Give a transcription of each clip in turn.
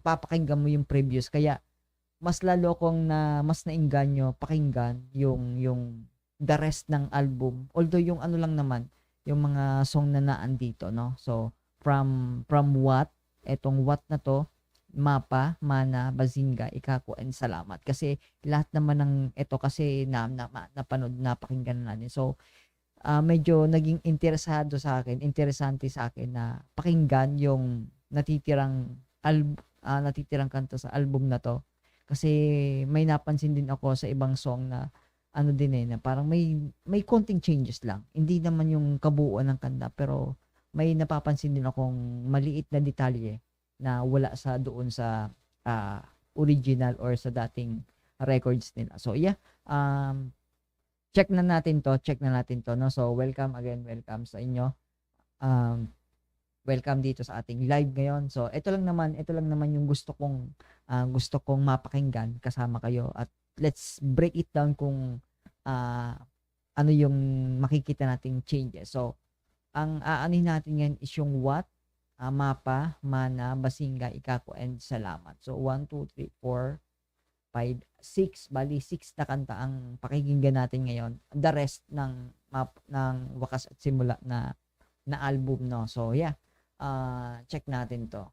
papakinggan mo yung previous, kaya mas lalo akong mas naengganyo pakinggan yung the rest ng album. Although yung ano lang naman, yung mga song na naandito, no? So, from What, etong What na to, Mapa, Mana, Bazinga, Ikako, and Salamat. Kasi lahat naman ng ito kasi napanood, napakinggan na natin. So, medyo naging interesante sa akin na pakinggan yung natitirang kanta sa album na to. Kasi may napansin din ako sa ibang song na ano din na parang may konting changes lang. Hindi naman yung kabuuan ng kanta, pero may napapansin din akong maliit na detalye na wala doon sa original or sa dating records nila. So yeah, check na natin to, no? So welcome sa inyo. Welcome dito sa ating live ngayon. So ito lang naman yung gusto kong mapakinggan kasama kayo, at let's break it down kung ano yung makikita nating changes. So ang aanin natin ngayon is yung What, Mapa, Mana, Bazinga, Ikako, and Salamat. So 1, 2, 3, 4, 5, 6, bali 6 na kanta ang pakikinggan natin ngayon. The rest ng Wakas at Simula na album, no. So yeah, check natin to.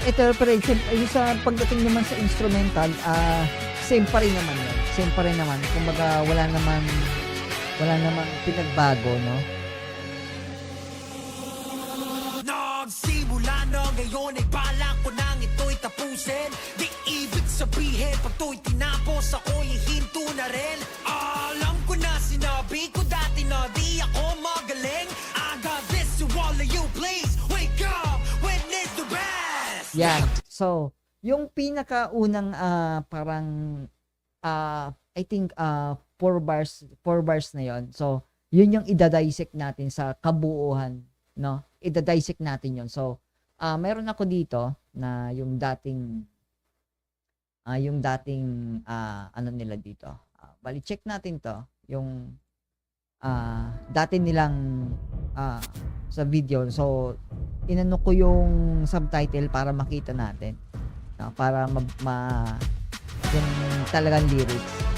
Ito pa rin, yung sa pagdating naman sa instrumental, same pa rin naman. Kumbaga wala namang pinagbago, no? Nagsimula na ngayon ay balak ko nang ito'y tapusin. Di ibig sabihin pag to'y tinapos ako'y hinto na rin. Alam ko na sinabi ko dati na di ako magaling. I got this to all of you, please wake up, witness the best. Yan. So, yung pinakaunang parang I think 4 bars na yon. So, yun yung idadissect natin sa kabuuan, no? Idadissect natin yon. So, meron ako dito na yung dating ano nila dito. Bali check natin to, yung dati nilang sa video. So, inano ko yung subtitle para makita natin, no? Para yung talagang lyrics.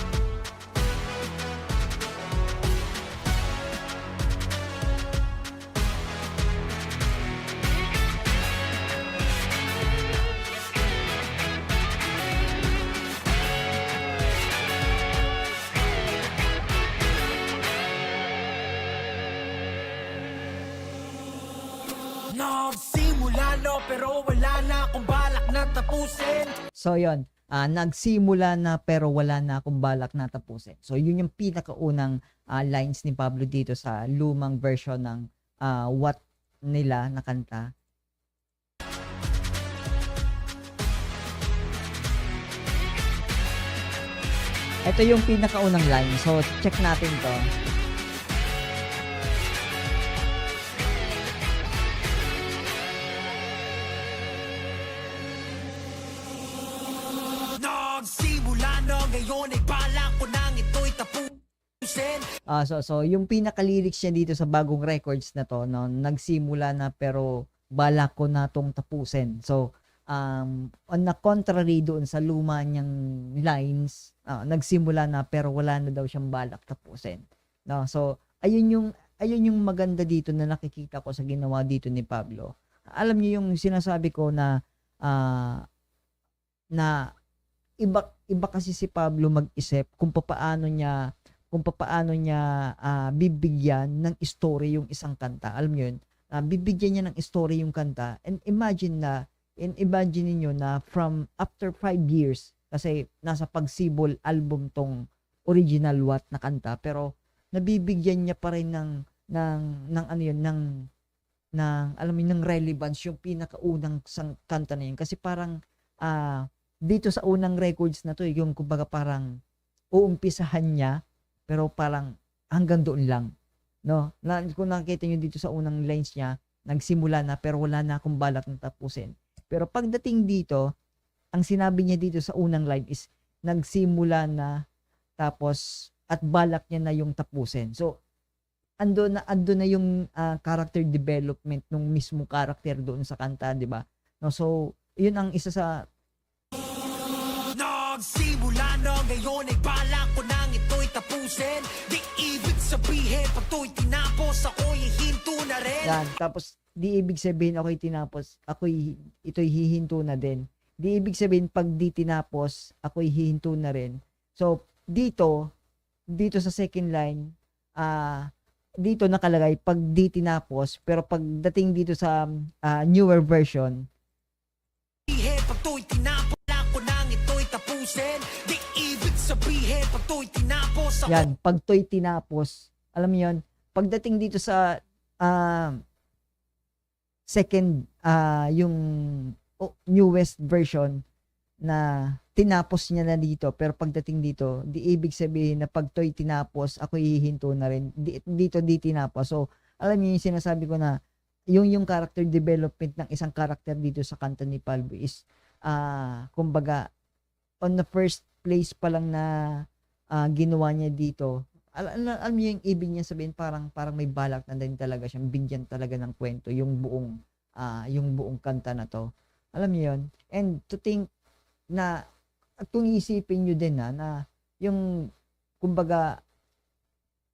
Nagsimula na pero wala na akong balak na tapusin. So yon, nagsimula na pero wala na akong balak na tapusin. So yun yung pinakaunang lines ni Pablo dito sa lumang version ng What nila na kanta. Ito yung pinakaunang line. So check natin to. Nagsimula na ngayon ay balak ko nang ito'y tapusin. So yung pinaka-lyrics niya dito sa bagong records na to, no, nagsimula na pero balak ko na tong tapusin. So on the contrary doon sa luma niyang lines, nagsimula na pero wala na daw siyang balak tapusin. No, so ayun yung maganda dito na nakikita ko sa ginawa dito ni Pablo. Alam niyo yung sinasabi ko na iba kasi si Pablo mag-isip kung papaano niya bibigyan ng story yung isang kanta. Alam niyo yun, bibigyan niya ng story yung kanta, and imagine niyo na from after 5 years, kasi nasa Pagsibol album tong original What na kanta, pero nabibigyan niya pa rin ng ano yun, ng alam mo, ng relevance yung pinakaunang kanta na yun, kasi parang dito sa unang records na to, yung kumbaga parang uumpisahan niya, pero parang hanggang doon lang, no? Kung nakikita niyo dito sa unang lines niya, nagsimula na pero wala na akong balak na tapusin. Pero pagdating dito, ang sinabi niya dito sa unang line is nagsimula na tapos at balak niya na yung tapusin. So ando na yung character development nung mismo character doon sa kanta, 'di ba? No, so yun ang isa sa Nagsimula na ngayon ay balak ko nang ito'y tapusin. Di ibig sabihin pag to'y tinapos ako'y hinto na rin. yan. Tapos di ibig sabihin ako'y tinapos, ito'y hihinto na din. Di ibig sabihin pag di tinapos, ako'y hihinto na rin. So dito sa second line, dito nakalagay pag di tinapos, pero pagdating dito sa newer version, Pag to'y tinapos ko nang ito'y tapusin. Di ibig sabihin pag to'y tinapos ako. yan, pag to'y tinapos, alam mo yun, pagdating dito sa second, yung newest version na tinapos niya na dito, pero pagdating dito, di ibig sabihin na pag to'y tinapos, ako hihinto na rin. Dito di tinapos. So, alam niyo yung sinasabi ko na, yung character development ng isang character dito sa kanta ni Pablo is, kumbaga, on the first place pa lang na ginawa niya dito, alam niyo yung ibig niya sabihin, parang may balak na din talaga siyang bigyan talaga ng kwento, yung buong kanta na to. Alam niyo yun? And to think na, at kung isipin nyo din na yung, kumbaga,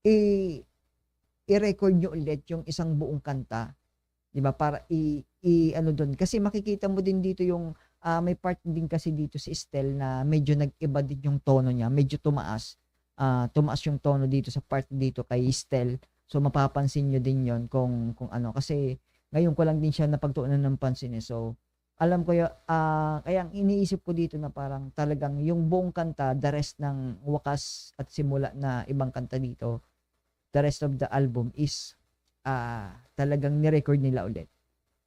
i-record nyo ulit yung isang buong kanta, di ba? Para ano doon. Kasi makikita mo din dito yung, may part din kasi dito si Estelle na medyo nag-iba din yung tono niya, medyo tumaas. Tumaas yung tono dito sa part dito kay Estelle. So, mapapansin nyo din yon kung ano. Kasi, ngayon ko lang din siya napagtuunan ng pansin eh. So, alam ko kaya ang iniisip ko dito na parang talagang yung buong kanta, the rest ng wakas at simula na ibang kanta dito, the rest of the album is talagang ni-record nila ulit.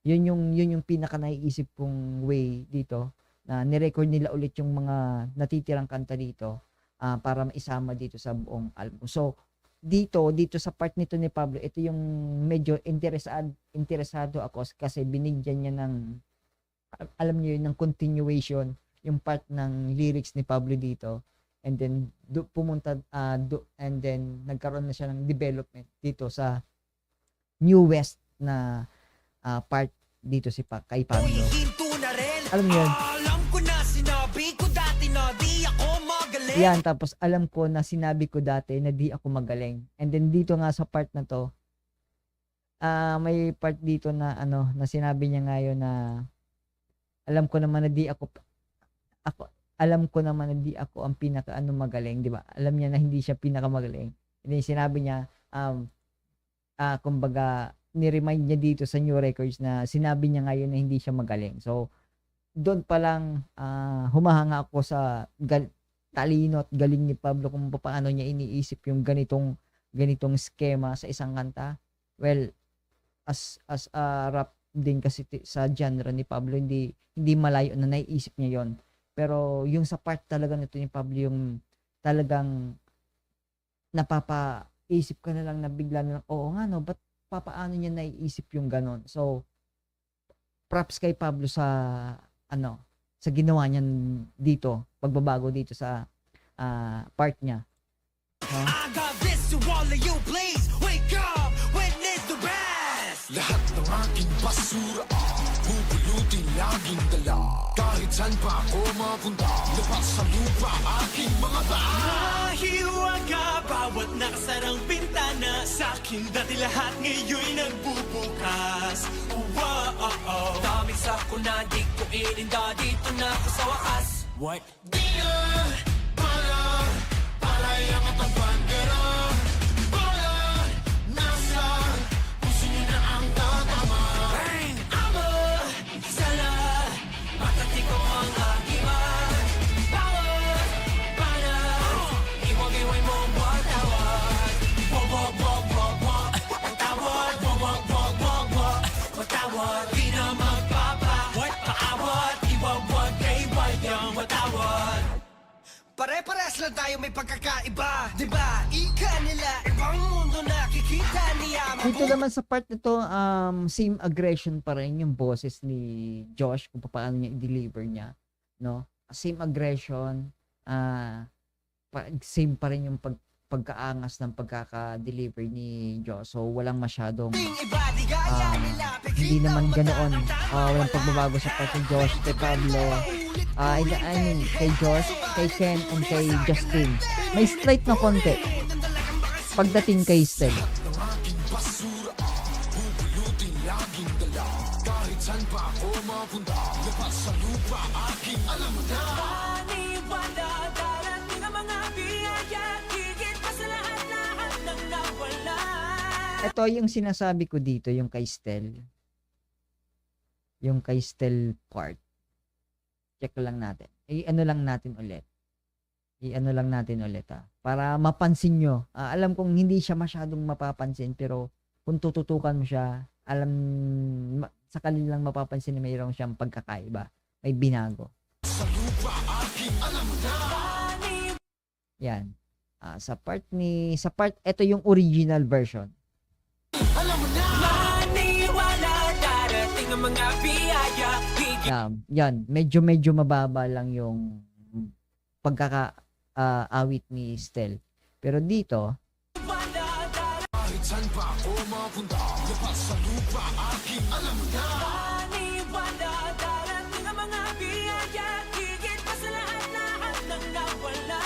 Yun yung pinaka naiisip kong way dito, na ni-record nila ulit yung mga natitirang kanta dito para maisama dito sa buong album. So, dito sa part nito ni Pablo, ito yung medyo interesado ako kasi binigyan niya ng, alam niyo yun, ng continuation yung part ng lyrics ni Pablo dito, and then and then nagkaroon na siya ng development dito sa newest na part dito kay Pablo. Alam niyo yun? Alam ko na sinabi ko dati na di ako magaling. Yan, tapos alam ko na sinabi ko dati na di ako magaling. And then dito nga sa part na to, may part dito na na sinabi niya ngayon na alam ko naman na di ako ang pinaka magaling, di ba? Alam niya na hindi siya pinakamagaling. And then sinabi niya, kumbaga, ni-remind niya dito sa new records na sinabi niya ngayon na hindi siya magaling. So, doon pa lang humahanga ako sa talino at galing ni Pablo kung paano niya iniisip yung ganitong skema sa isang kanta. Well, as a rap din kasi sa genre ni Pablo, hindi malayo na naiisip niya yon. Pero yung sa part talaga nito ni Pablo, yung talagang napapaisip ka na lang na bigla na lang, oo nga no, ba't papaano niya naiisip yung ganon? So, props kay Pablo sa sa ginawa niya dito, pagbabago dito sa part niya. No? I got this to all of you, please wake up, witness the rest. Lahat ng aking basura pupulutin laging dala. Kahit saan pa ako mapunta, labas sa lupa aking mga Mahiwaga bawat nakasarang bintana. Sa aking dati lahat ngayon'y nagbubukas. Daming sako na di ko ininda. Dito na ako sa wakas. What? Di na palay ang atang bandera. Para nasa puso niyo na ang tatama. Bang! Ama! Sala! Matati ko ang agiman. Bawat panas. Iwag-iway mo watawad. Wag-wag-wag-wag-wag. Watawad. Wag-wag-wag-wag-wag. Watawad. Di na magpapa. Paawat. Iwag-wag kay Walyang watawad. lang tayo may pagkakaiba, diba? Ika nila, ibang mundo nakikita niya. Dito naman sa part na to, same aggression pa rin yung boses ni Josh kung paano niya i-deliver niya, no? Same aggression, same pa rin yung pagkaangas ng pagkaka-deliver ni Josh. So, walang masyadong, hindi naman ganoon, walang pagbabago sa part ni Josh, kay Pablo, I mean, kay Josh, kay Ken, and kay Justin. May slight na konti pagdating kay Stel. ng aking basura Bubulutin laging dala Kahit saan pa ako mapunta Labas sa lupa aking alam mo na Paniwala, darating ang mga biyaya, higit pa sa lahat ng nawala. Ito yung sinasabi ko dito, yung kay Stel. Yung kay Stel part. Check lang natin. I-ano lang natin ulit. Para mapansin nyo. Alam kong hindi siya masyadong mapapansin, pero kung tututukan mo siya, sa kanilang mapapansin na mayroong siyang pagkakaiba. May binago. Sa lupa aking alam mo na Yan. Sa part, ito yung original version. Alam mo na Paniwala, darating ang mga biyaya, higit Yan. Medyo mababa lang yung awit ni Stel. Pero dito, Kahit saan pa ako mapunta Labas sa lupa aking alam mo na paniwala, darating ang mga biyaya, higit pa sa lahat ng nawala.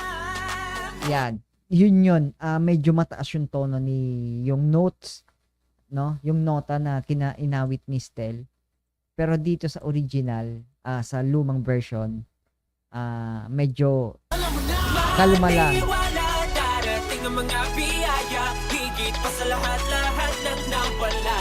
yan. Yun. Medyo mataas yung tono yung notes, no? Yung nota na inawit ni Stel. Pero dito sa original, sa lumang version, medyo kalma lang. Paniwala, darating ang mga biyaya, higit pa sa lahat ng nawala.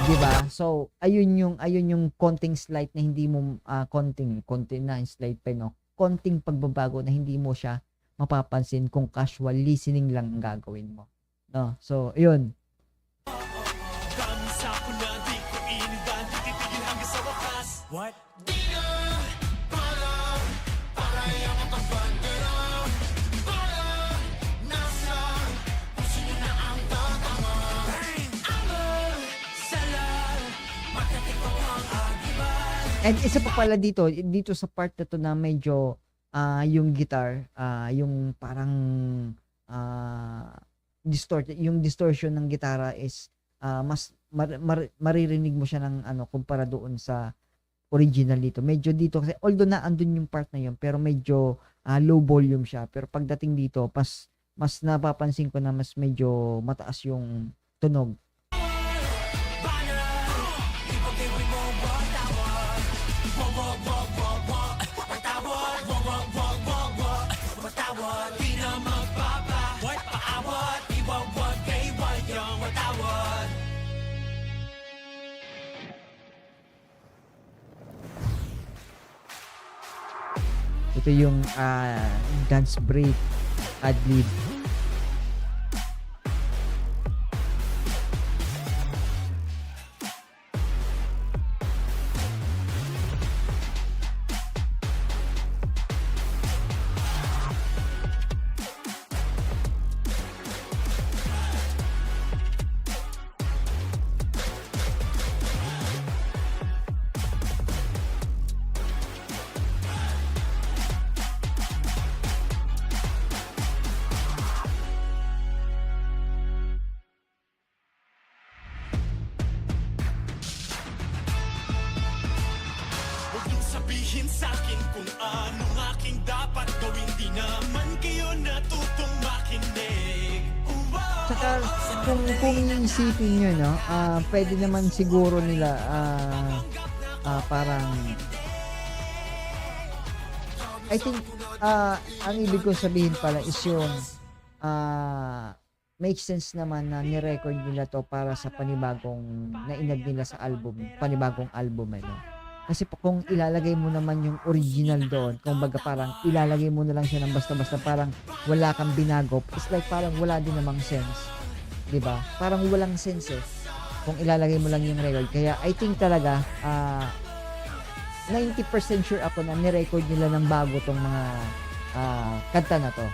Diba? So, ayun yung konting slight na hindi mo, konting na slight pa, no? Konting pagbabago na hindi mo siya mapapansin kung casual listening lang ang gagawin mo. No? So, yun. What? And isa pa pala dito sa part na to na medyo yung guitar, yung parang yung distortion ng gitara is mas maririnig mo siya ng kumpara doon sa original dito. Medyo dito kasi although na andun yung part na yun, pero medyo low volume siya. Pero pagdating dito, mas napapansin ko na mas medyo mataas yung tunog. Ito yung dance break ad-lib. Huwag niyong sabihin sa'kin kung anong aking dapat gawin. Di naman kayo natutong makinig. Tsaka kung isipin nyo, no, pwede naman siguro nila parang I think ang ibig ko sabihin pala is yung makes sense naman na ni-record nila to para sa panibagong nainag nila sa panibagong album, no? Kasi kung ilalagay mo naman yung original doon, kung baga parang ilalagay mo na lang siya ng basta-basta, parang wala kang binago, it's like parang wala din namang sense. 'Di ba? Parang walang sense kung ilalagay mo lang yung record. Kaya I think talaga 90% sure ako na ni-record nila ng bago tong mga kanta na 'to.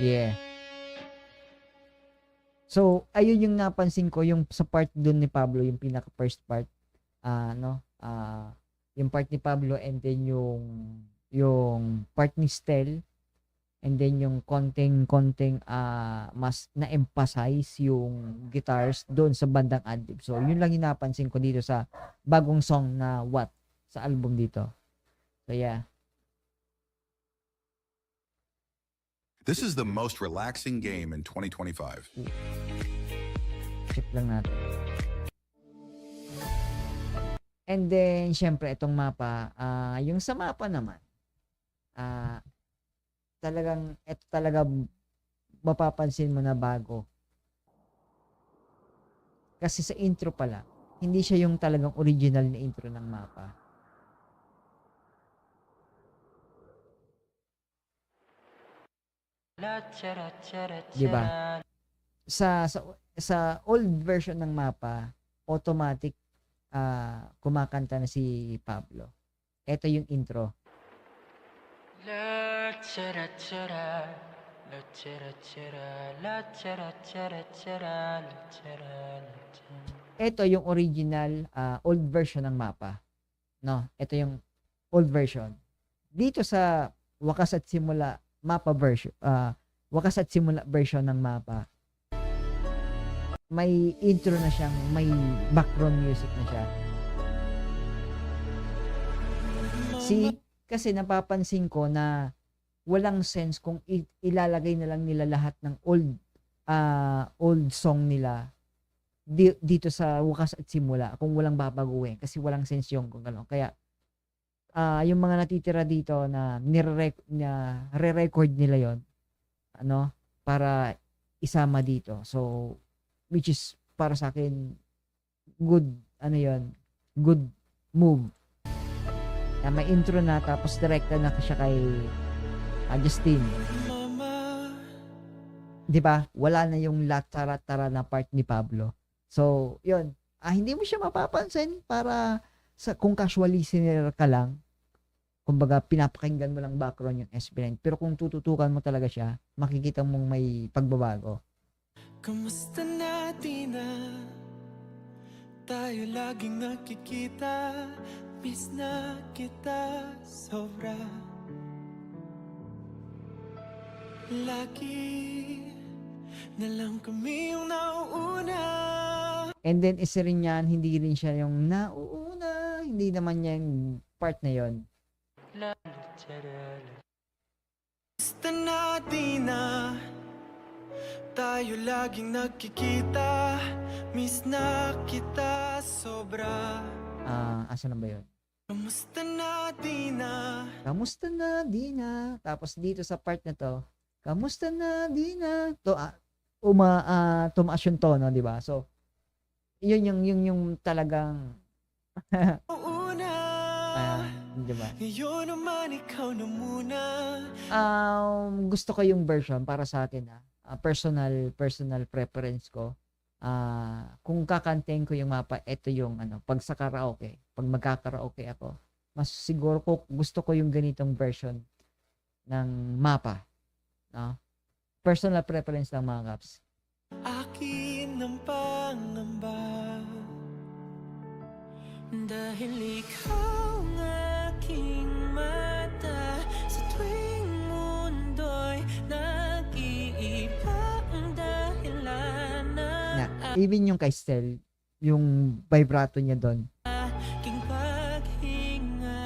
Yeah. So, ayun yung napansin ko yung sa part dun ni Pablo, yung pinaka first part, yung part ni Pablo and then yung part ni Stel and then yung konting mas na-emphasize yung guitars doon sa bandang ad-lib. So, yun lang yung napansin ko dito sa bagong song na What sa album dito. So, yeah. This is the most relaxing game in 2025. Check lang natin. And then, syempre, itong mapa, yung sa mapa naman, ito talaga mapapansin mo na bago. Kasi sa intro pala, hindi siya yung talagang original na intro ng mapa. Diba? Sa old version ng mapa, automatic kumakanta na si Pablo. Ito yung intro. Ito yung original old version ng mapa. No, ito yung old version. Dito sa Wakas at Simula mapa version, Wakas at Simula version ng mapa, may intro na siyang, may background music na siya. Kasi napapansin ko na walang sense kung ilalagay na lang nila lahat ng old song nila dito sa Wakas at Simula kung walang babaguhin, kasi walang sense yung kung gano'n. Kaya yung mga natitira dito na re-record nila yon, para isama dito. So, which is para sa akin good good move. Na may intro na tapos direkta na siya kay Justin. 'Di ba? Wala na yung latara-tara na part ni Pablo. So, 'yun. Hindi mo siya mapapansin para kung casual listener ka lang, kumbaga pinapakinggan mo lang background yung SB9. Pero kung tututukan mo talaga siya, makikita mong may pagbabago. Kamusta na di na tayo laging nakikita, miss na kita sobra. Lagi na lang kami yung nauuna. And then isa rin yan, hindi rin siya yung nauuna, hindi naman niya yung part na yon. Kamusta na di na tayo laging nakikita, miss na kita sobra. Asa na ba yun? Kamusta na di na? Kamusta na di na? Tapos dito sa part na to, kamusta na di na? To, tumaas yung tono, di ba? So, yun yung talagang Una, di ba? ngayon naman ikaw na muna. Gusto ko yung version para sa akin, personal preference ko. Kung kakantahin ko yung mapa, ito yung pag sa karaoke, pag magkakaraoke ako, mas siguro ko gusto ko yung ganitong version ng mapa, no? Personal preference lang, mga kaps. Akin ang pangamba, dahil ikaw ang aking mata. Sa tuwing mundo'y nag-iiba ang dahilan na Even yung kay Stel, yung vibrato niya doon. aking paghinga.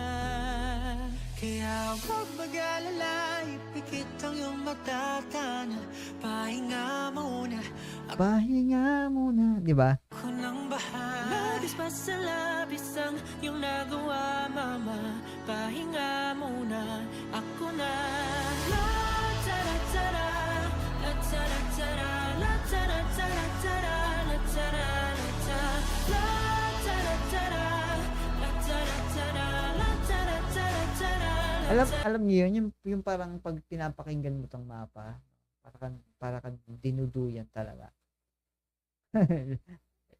Kaya huwag mag-alala, ipikit ang iyong matatana. Pahinga muna, Pahinga muna, di ba? ako nang bahala. Labis pa sa labis ang iyong nagawa, mama. Pahinga muna, ako na. La tara tara, la tara tara, la tara tara tara, la tara la tara, la tara tara, la tara tara, la tara tara tara, la Alam niyo yun, yung parang pag pinapakinggan mo tong mapa, para kang dinuduyan talaga.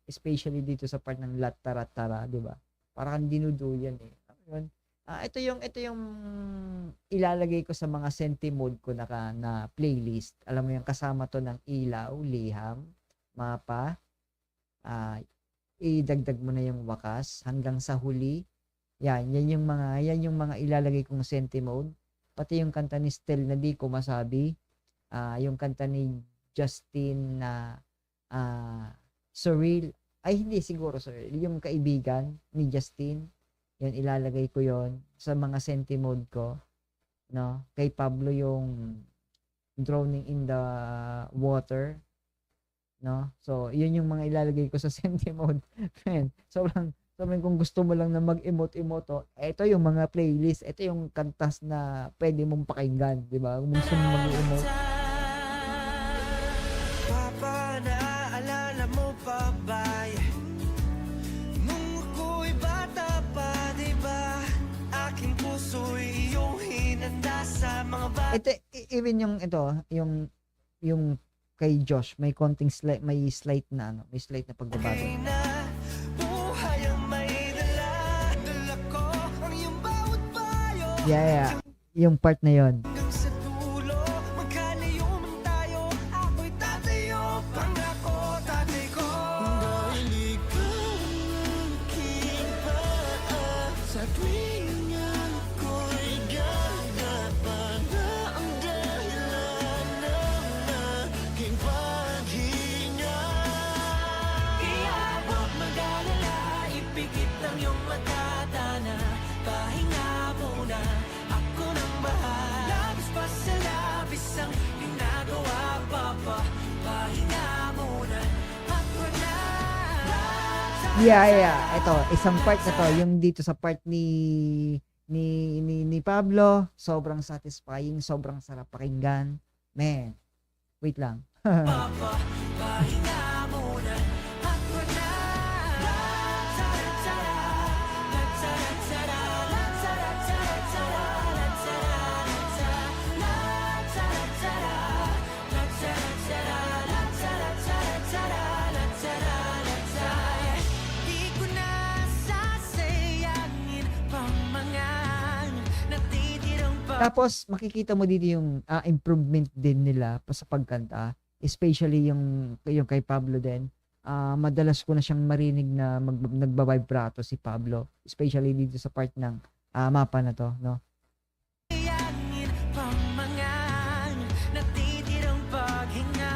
Especially dito sa part ng latara-tara, di ba? Para kang dinuduyan eh. Yun. Ito yung ilalagay ko sa mga senti mode ko na playlist. Alam mo yung kasama to ng ilaw, liham, mapa, idagdag mo na yung wakas hanggang sa huli. Yan yung mga ilalagay kong senti mode. Pati yung kanta ni Stel na di ko masabi. Yung kanta ni Justin na Surreal. Ay, hindi siguro Surreal. Yung kaibigan ni Justin. Yun, ilalagay ko yon sa mga senti mode ko. No? Kay Pablo yung Drowning in the Water. No? So, yun yung mga ilalagay ko sa senti mode. Sobrang kung gusto mo lang na mag-emote-emote, ito yung mga playlist, ito yung kantas na pwede mong pakinggan, di ba? Kung gusto mong mag-emote. Papa, naaalala mo pa ba? Nung ako'y bata pa, diba? Aking puso'y iyong hinanda sa mga bata. Ito, even yung kay Josh, may konting may slight na pagbabago. Buhay ang may dala, dala ko ang iyong bawat payo. Yeah. Yung part na yon. Hanggang sa dulo, magkalayo man tayo, ako'y tatayo, pangako tatay ko. Dahil ikaw ang aking paa, sa tuwing ako'y gagapa na ang dahilan ng aking paghinga. Kaya huwag mag-alala, ipikit ang iyong matatana, pahinga muna, ako nang bahala. Labis pa sa labis ang iyong nagawa, papa, pahinga muna, ako na. Yeah. Ito, isang part na to, yung dito sa part ni Pablo, sobrang satisfying, sobrang sarap pakinggan. Man, wait lang. Papa, pahinga muna, ako na. La tara tara, la tara tara, la tara tara tara, la tara la tara, la tara tara, la tara tara, la tara tara tara, la tara la tara. Di ko na sasayangin pang mga natitirang Tapos, makikita mo dito yung improvement din nila sa pagkanta. Especially yung kay Pablo din. Madalas ko na siyang marinig na nagbabibrato si Pablo. Especially dito sa part ng mapa na to, no? Sayangin pang mga natitirang paghinga.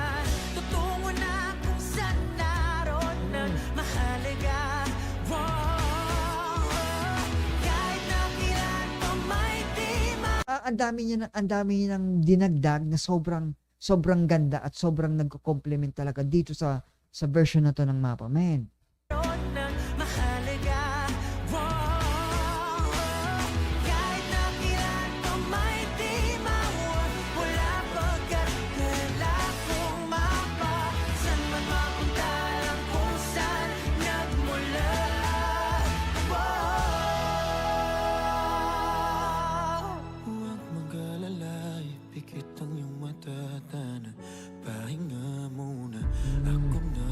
Tutungo na kung saan naroon ng mahalaga. Kahit na kailan pa may di Ang dami niya ng dinagdag na sobrang ganda at sobrang nagko-complement talaga dito sa version na to ng mapa. Man. maroon ng mahalaga. Kahit na kailan pa may di mawag, wala pagkakala kung mapa. Saan man mapunta lang kung saan nagmula. Huwag mag-alala, ipikit ang iyong matatana, pahinga muna, ako na.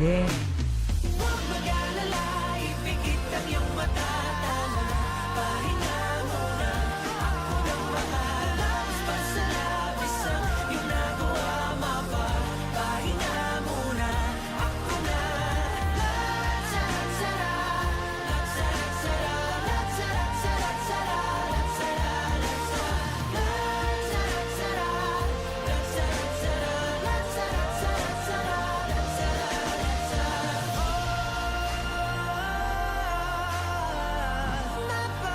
Yeah. Huwag mag-alala, ipikit ang iyong matatana, pahinga muna, ako nang bahala. Labis pa sa labis ang iyong nagawa, mapa, pahinga muna, ako na. La tara tara, la tara tara, la tara tara tara, la tara la tara, la tara tara, la tara tara, la tara tara tara, la tara la tara. Mapa,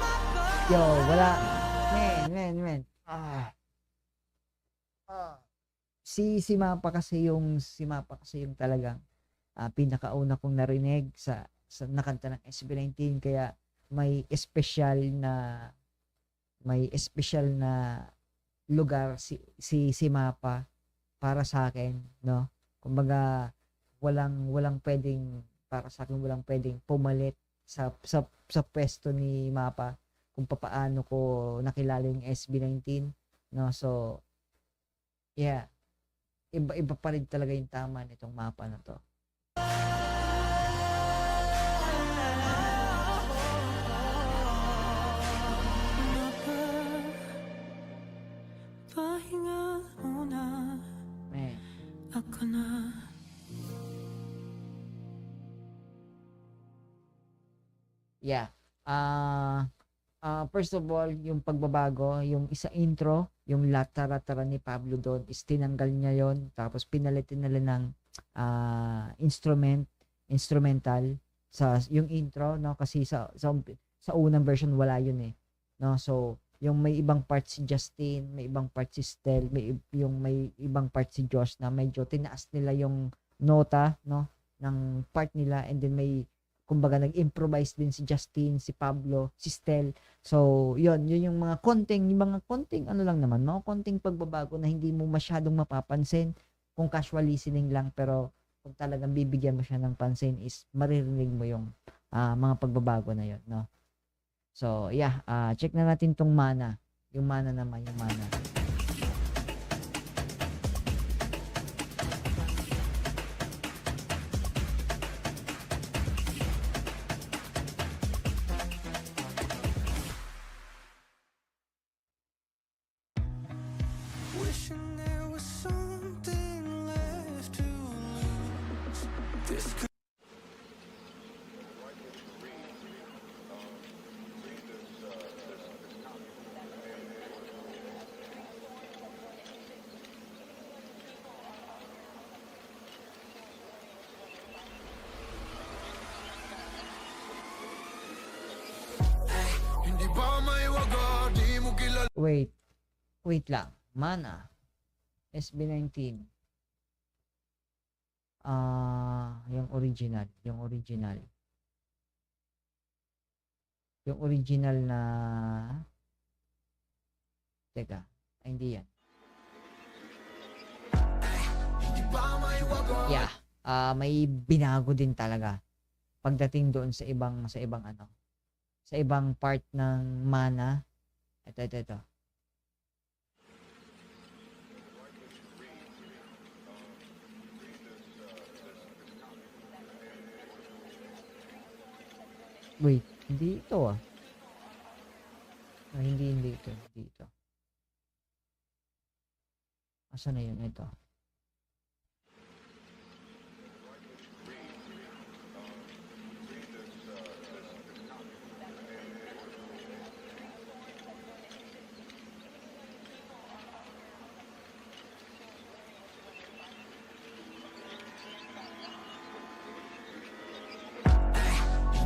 mapa. Yo, wala. Man. Si Mapa kasi yung talagang pinakauna kong narinig sa nakanta ng SB19, kaya may special na lugar si Mapa para sa akin, no? Kumbaga walang pwedeng, para sa akin walang pwedeng pumalit sa pwesto ni Mapa kung papaano ko nakilala yung SB19, no? So yeah, iba pa rin talaga yung tama nitong Mapa na to. Pahinga muna Man. ako na. Yeah. First of all, yung pagbabago, yung isa intro, yung latara-tara ni Pablo doon is tinanggal niya yon, tapos pinalitin nila ng instrumental sa yung intro, no, kasi sa unang version wala yun eh, no. So yung may ibang part si Justin, may ibang part si Stel, may ibang part si Josh na medyo tinaas nila yung nota, no, ng part nila, and then may kumbaga nag-improvise din si Justin, si Pablo, si Stel. So, yun yung mga konting ano lang naman, mga konting pagbabago na hindi mo masyadong mapapansin kung casual listening lang, pero kung talagang bibigyan mo siya ng pansin is maririnig mo yung mga pagbabago na yun, no? So, yeah, check na natin tong mana. Yung mana naman, yung mana. Wishing there was something left to lose. This could hindi ba may waga, di mo kilala. Wait lang. Mana. SB19. Yung original. Yung original na... Teka. Ay, hindi yan. Yeah. May binago din talaga pagdating doon sa ibang part ng mana. Ito. Wait, hindi ito hindi ito. Asan na yun? Ito.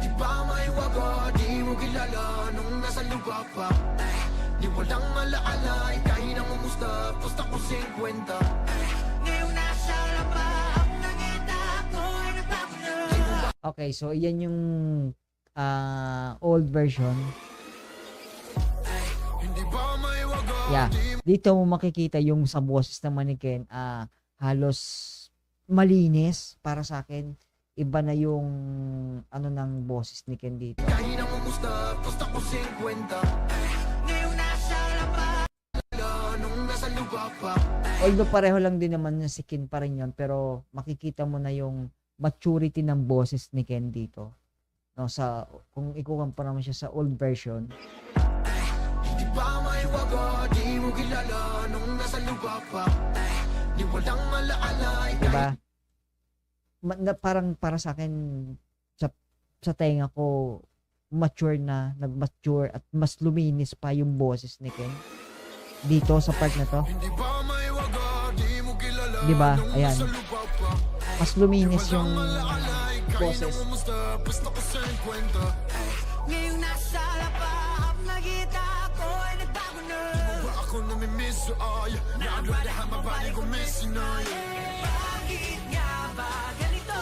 Di ba may waga, di mo kilala nung nasa lupa pa. Di walang alaala, ika'y nang umusta, pusta ko 50. Ngayong nasa lapa, ang nakita ko ay nagbago na. Okay, so yan yung old version. Hindi ba may waga, Yeah. Dito mo makikita yung sa boses naman ni Ken, halos malinis para sa akin. Iba na yung ano ng boses ni Ken dito. ika'y nang umusta, pusta ko 50. Ngayong nasa lapa, Nung nasa lupa pa. Although pareho lang din naman yung si Ken pa rin yun, pero makikita mo na yung maturity ng boses ni Ken dito. No, kung ikukumpara mo siya sa old version, Di ba may waga, di mo kilala nung nasa lupa pa. Di walang alaala, diba? Parang para sa akin, sa tenga ko, nag-mature at mas luminis pa yung boses ni Ken dito sa part na to. Hindi ba may waga, di mo kilala Diba? nung Ayan. nasa lupa pa. Mas luminis yung Walang alaala, ika'y boses. nang umusta, pusta ko 50. ngayong nasa lapa, ang nakita ko ay nagbago na. Ba ako namimiss so ay Naabalahan mabalik ko miss na Bakit nga ba ganito?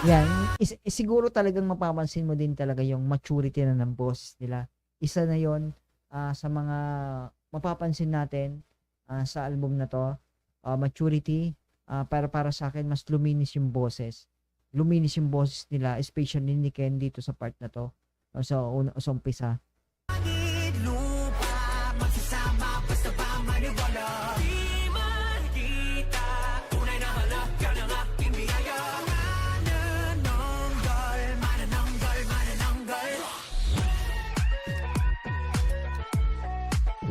Yan, siguro talagang mapapansin mo din talaga yung maturity na ng boses nila. Isa na yon sa mga mapapansin natin sa album na to. Maturity, para sa akin, mas luminis yung boses. Luminis yung boses nila, especially ni Ken dito sa part na to. Sa umpisa. Langit, lupa, magsasama basta ba maniwala. Di man kita, tunay na halaga ng aking biyaya. Manananggal, manananggal, manananggal.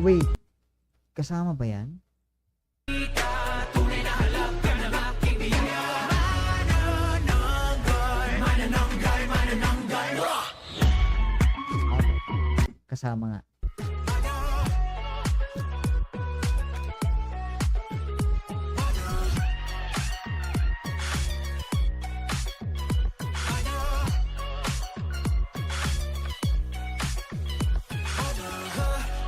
Wait, kasama ba yan? Tunay na halaga ng aking biyaya. Manananggal, manananggal, manananggal. Kasama nga.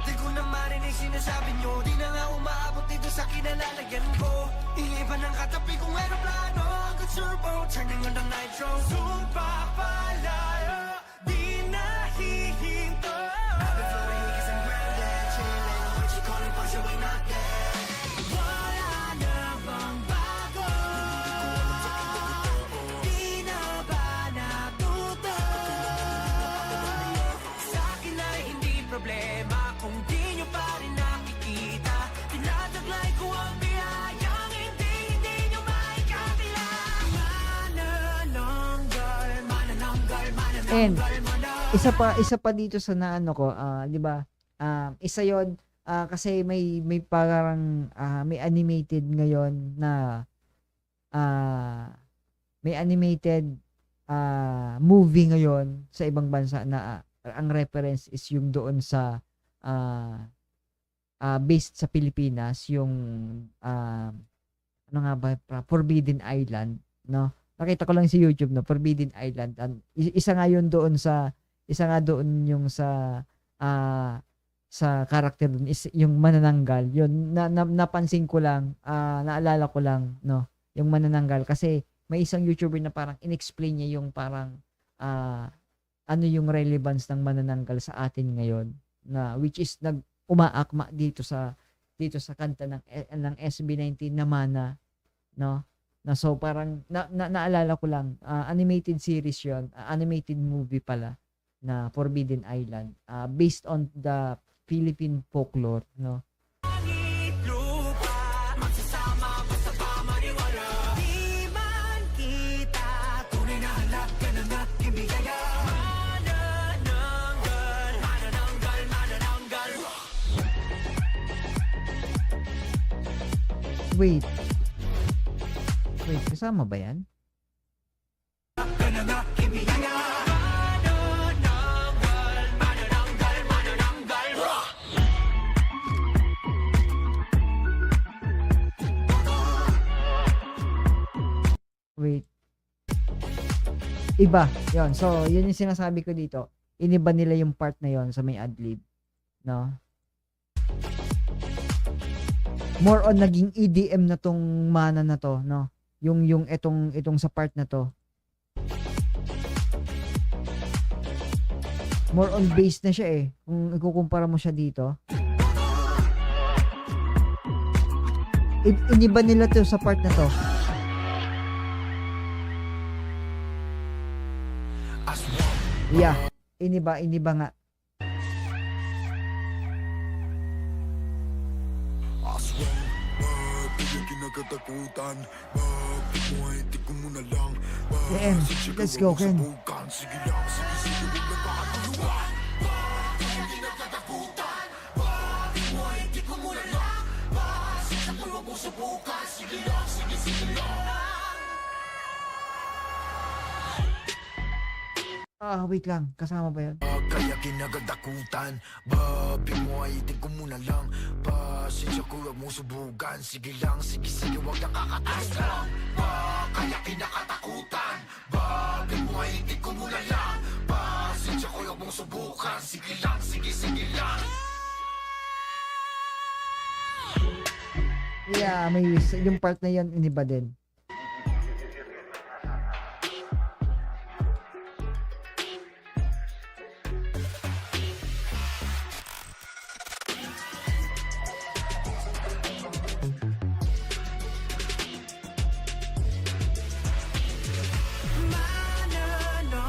Di ko na marinig sinasabi nyo. Di na nga umaabot dito sa kinalalagyan ko. Iniba ng katabi kong aeroplano. Hanggang turbo, turning on the nitro. Sumpa palayo, di nahihinto. I've been floating because I'm grounded, chilling. What you calling for, so we not dead. Wala na bang bago? Di na ba natuto? Sa akin ay hindi problema kung di nyo pa rin nakikita. Tinataglay ko ang biyayang hindi nyo maikabila. Manananggal, manananggal, And manananggal, isa pa dito sa naano ko, 'di ba? Isa 'yon kasi may parang may animated ngayon na may animated movie ngayon sa ibang bansa na ang reference is yung doon sa based sa Pilipinas, yung ano nga ba, Forbidden Island, no? Nakita ko lang sa YouTube, no, Forbidden Island. Isa nga yun doon yung sa character dun is yung manananggal. Yun napansin ko lang, naalala ko lang, no, yung manananggal kasi may isang YouTuber na parang inexplain niya yung parang ano yung relevance ng manananggal sa atin ngayon, na which is umaakma dito sa kanta ng SB19 na Mana, no? Na so parang naalala ko lang, animated series 'yon, animated movie pala na Forbidden Island, based on the Philippine folklore, no? langit, lupa, magsasama basta ba maniwala. Di man kita, tunay na halaga ng aking biyaya. Manananggal, manananggal, manananggal. Wait, kasama ba yan? Halaga ng aking biyaya. Manananggal, manananggal, manananggal. Wait. Iba. Yon. So, yun yung sinasabi ko dito. Iniba nila yung part na yon sa may adlib, no? More on naging EDM na tong Mana na to, no? Yung itong sa part na to. More on bass na siya eh. Kung ikukumpara mo siya dito. Iniba nila to sa part na to. Yeah. Iniba nga. Aswang, di ka kinakatakutan. Bakit mo ay di ko muna lang. Ken, let's go, Ken. Subukan, sige lang, sige, huwag lang makatuluan. Wait lang. Kasama ba yun? Kaya kinagatakutan. Babi mo ay di ko muna lang. Pasensya ko, huwag mo subukan. Sige lang, sige, sige, huwag lang kakataas lang. Kaya kinakatakutan. Babi mo ay di ko muna lang. Pasensya ko, huwag mo subukan. Sige lang, sige, sige lang. Yeah, may yung part na yun iniba din.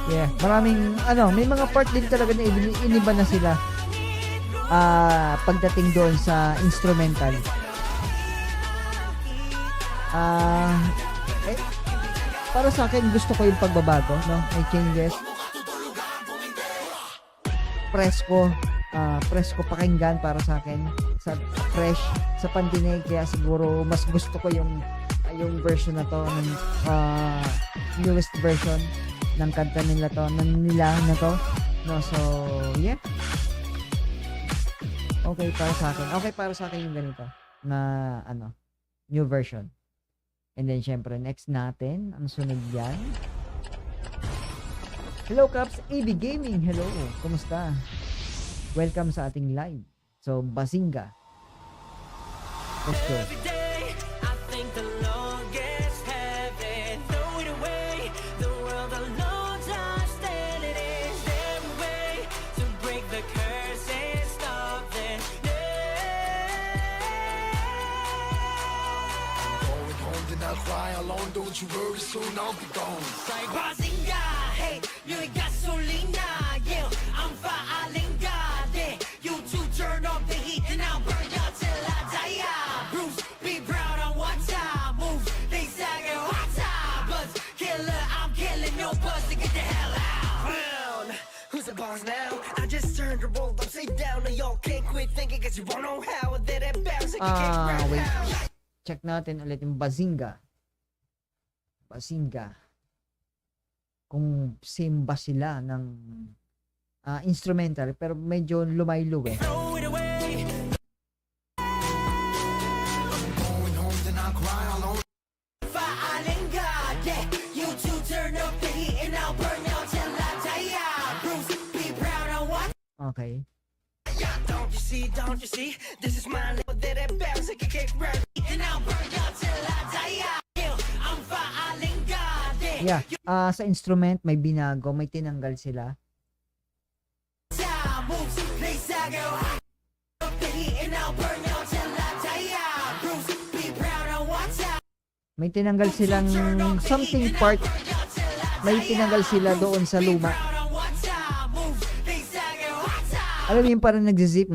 Yeah, maraming may mga part din talaga na iniba na sila pagdating doon sa instrumental. Para sa akin gusto ko yung pagbabago, no? May changes. Presko pakinggan para sa akin, sa fresh sa pandinig, kaya siguro mas gusto ko yung version na to ng newest version ng kanta nila na to, no? So yeah, okay para sa akin yung ganito na new version. And then syempre next natin ang sunod yan. Hello Caps, AB Gaming, hello, kumusta? Welcome sa ating live. So Bazinga, let's go. Every day, I thank the Lord, yes, heaven, throw it away. The world alone just stand it is their way to break the curse and stop this. Going home then I'll cry alone. Don't you worry, soon I'll be gone. Like Bazinga, hey, you ain't gasolina, yeah, I'm faalinga, yeah, you two turn up the heat and I'll burn you till I die. Bruce, be proud on what time, move, they sagging hot time, buzz, killer, I'm killing your buzz to get the hell out. Round. Who's the boss now? I just turned the world upside down. Now y'all can't quit thinking cause you won't know how that it bounce like you can't Wait. round. Check natin ulit yung Bazinga. Kung same ba sila ng instrumental, pero medyo lumaylo eh. Throw it away. Going home then I'll cry alone. Faalinga, yeah, you two turn up the heat and I'll burn you till I die. Bruce, be proud on what Okay. Don't you see? This is my level that it bounce like you can't round. and I'll burn you till I die. Yeah, I'm faalinga, yeah. Yeah. Sa instrument may binago, may tinanggal sila. Moves, they sag out up the heat and I'll burn you till I die. Bruce, be proud on what time. May tinanggal silang something part. May tinanggal sila doon sa luma. Alam mo yung parang nagzizip,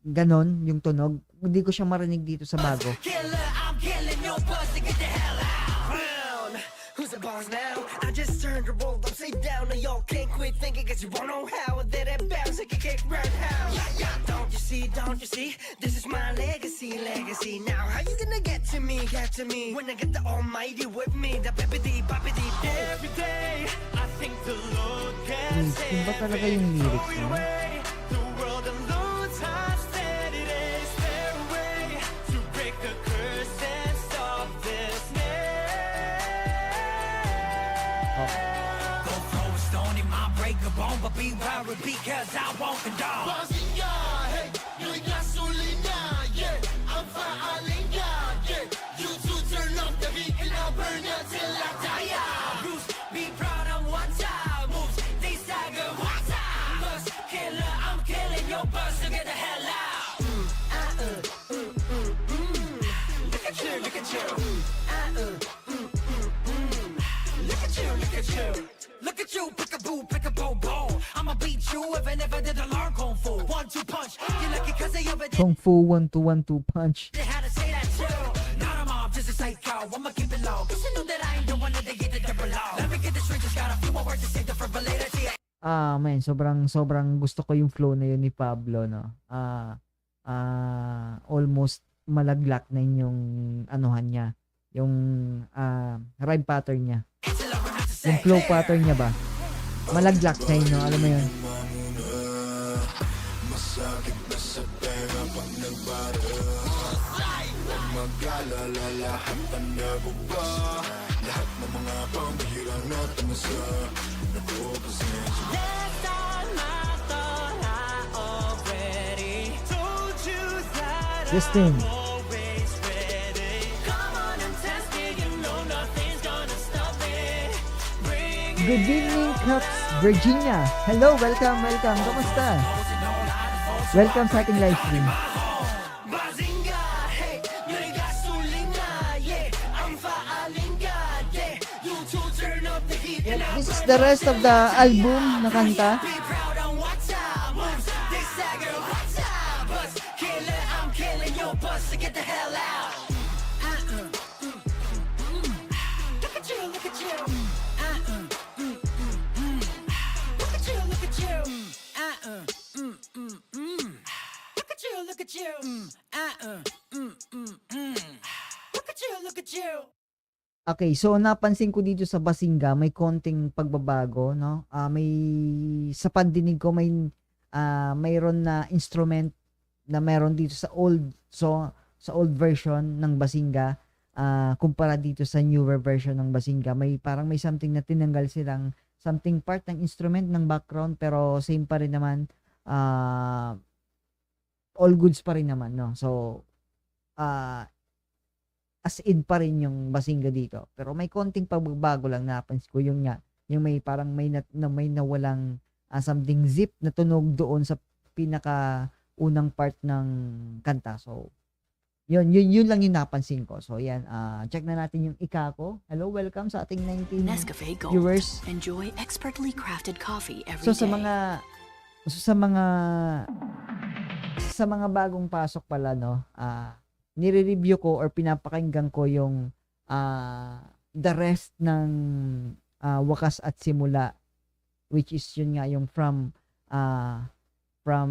ganon yung tunog. Hindi ko siya marinig dito sa bago. Killer, I'm killing your buzz to get the hell out. Round. Who's the boss now? I just turned the world upside down. Now y'all can't quit thinking cause you won't know how that it bounce like you can't round how. Don't you see? This is my legacy. Now how you gonna get to me? When I get the almighty with me, the peppity boppity. Every day, I think the Lord can Yun ba talaga yung lyrics mo? the world alone has said it is their way to break the curse and stop this Go throw a stone, it might break a bone, but be wary because I won't condone. Bazinga, hey, you ain't gasolina, yeah, I'm faalinga, yeah, you two turn up the beat and I'll burn you till I die. Bruce, be proud of what time moves. They stagger what time. Buzz, killer, I'm killing your buzz to get the hell out. Look at you. Look at you. Look at you, pick-a-boo, pick-a-boo-boo. I'ma beat you if I never did a learn Kung Fu. 1-2 punch, you're lucky cause they ever did. Kung Fu 1-2-1-2 punch. They had to say that too. Not a mob, just a psycho. I'ma keep it low. Cause you know that I ain't the one that they get the double low. Let me get the straight, just got a few more words to say the frivolity. Man, sobrang gusto ko yung flow na yun ni Pablo, no. Almost malaglag na yung anuhan niya, yung rhyme pattern niya. Yung flow pattern niya ba? Malaglag na yun, no? Alam mo yun? Masakit na sa pera pag nagbara. Huwag mag-alala, lahat ang nababa. Lahat ng mga pambihirang natamasa. Napopasensya. Last time I thought I already told you that Justin. I'm always ready. Come on and test it, you know nothing's gonna stop me. Bring it. Good evening, Caps Virginia. Hello, welcome. Kamusta? Welcome sa ating live stream. Bazinga, hey, you ain't gasolina, yeah, I'm faalinga, yeah, you two turn up the heat This is the rest of the album na kanta. Be proud on what time moves. They say, girl, what time bus? Killer, I'm killing your bus. So get the hell out. Look at you, look at you. Look at you, look at you. Look at you, look at you. Look at you, look at you. Okay, so napansin ko dito sa Basinga may konting pagbabago, no? May sa pandinig ko mayroon na instrument na meron dito sa old version ng Basinga kumpara dito sa newer version ng Basinga. Parang may something na tinanggal silang something part ng instrument ng background pero same pa rin naman, all goods pa rin naman, no? So as in pa rin yung Basinga dito. Pero may konting pagbabago lang napansin ko yung may parang may nawalang something zip na tunog doon sa pinaka unang part ng kanta. So yun lang yung napansin ko. So yan, check na natin yung Ikako. Hello, welcome sa ating 19 Nescafe Gold. viewers. Enjoy expertly crafted coffee every So sa mga bagong pasok pala, no, nire-review ko or pinapakinggan ko yung the rest ng Wakas at Simula, which is yun nga yung from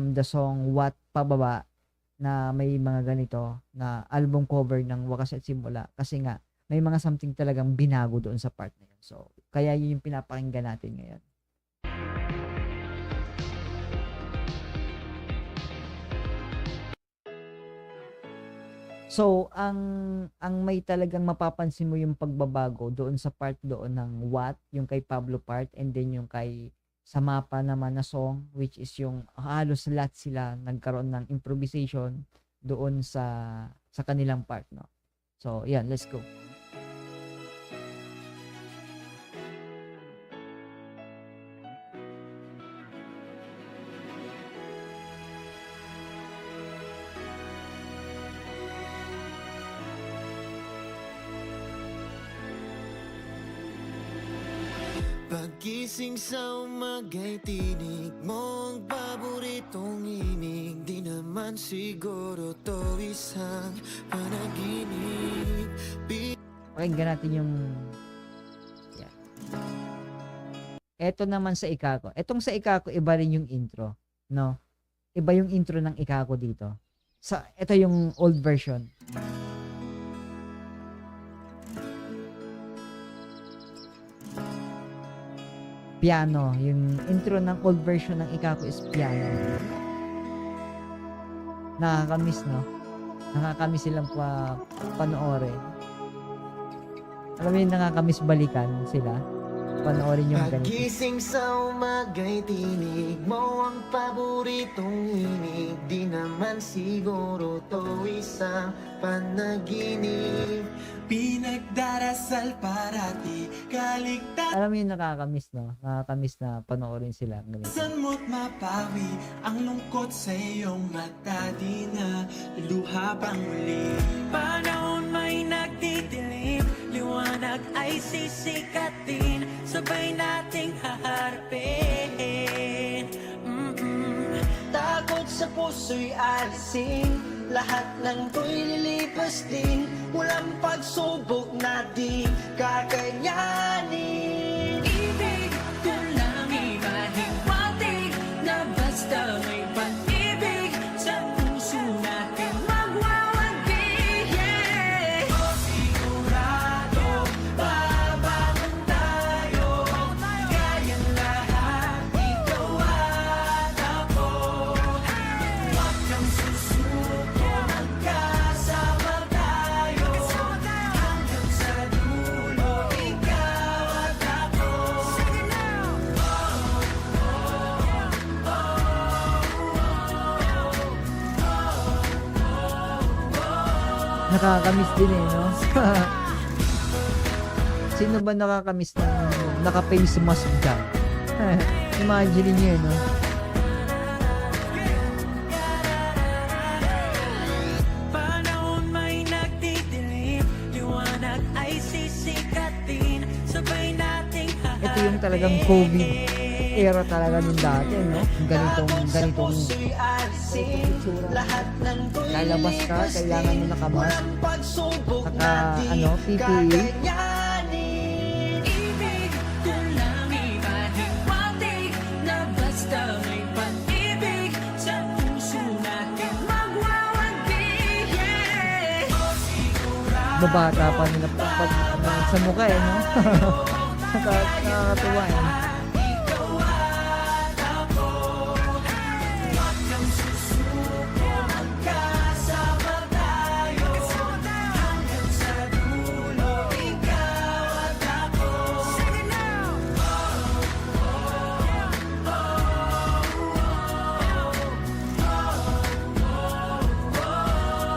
the song What Pababa, na may mga ganito na album cover ng Wakas at Simula kasi nga may mga something talagang binago doon sa part na yun. So kaya yun yung pinapakinggan natin ngayon. So, ang may talagang mapapansin mo yung pagbabago doon sa part doon ng What, yung kay Pablo part, and then yung kay sa mapa naman na song, which is yung halos lahat sila nagkaroon ng improvisation doon sa kanilang part, no? So, yan, let's go. Pagkising sa umaga'y tinig mo ang paboritong imig. Di naman siguro to isang panaginip. Pakinggan natin yung yan. Eto naman sa Ikako. Etong sa Ikako, iba rin yung intro, no? Iba yung intro ng Ikako dito. Ito yung old version. Piano. Yung intro ng old version ng Ikako is piano. Nakakamiss, no? Nakakamiss silang panoorin. Alam mo yung nakakamiss balikan sila. Panoorin yung ganito. Pagkising sa umaga'y tinig mo ang paboritong himig. Di naman siguro to isang panaginip. Pinagdarasal parati kaligtasan Alam mo yung nakakamiss, no? Nakakamiss na panoorin sila. Ganito. mo't mapawi ang lungkot sa iyong mata. Di na luha pang muli. Panahon may nagdidilim, liwanag ay sisikatin, sabay nating haharapin. Takot sa puso'y alisin, lahat ng to'y lilipas din. Walang pagsubok na di kakayanin. Ibig ko lang ipahiwatig na basta may pag-ibig sa puso natin magwawagi. Yeah! Sigurado, babangon tayo. Kayang lahat, ikaw at ako. Huwag kang susuko, magkasama tayo. Hanggang sa dulo, ikaw at ako. Nakakamiss din eh, no? Sino ba nakakamiss ng naka-face mask ka? Imagine niyo, no? Panahon may nagdidilim, liwanag ay sisikatin, sabay nating ito yung talagang COVID era talaga nung dati, no? Ganitong Lahat ng lalabas ka, kailangan mo nakamas, saka PPE. Ibig ko lang ipahiwatig na basta may pag-ibig sa puso natin magwawagbig. Babata pa nila pag sa mukha, no? Nakakatuwa, eh. Ikaw at ako, huwag kang susuko, magkasama tayo hanggang sa dulo. Ikaw at ako. Sing it now!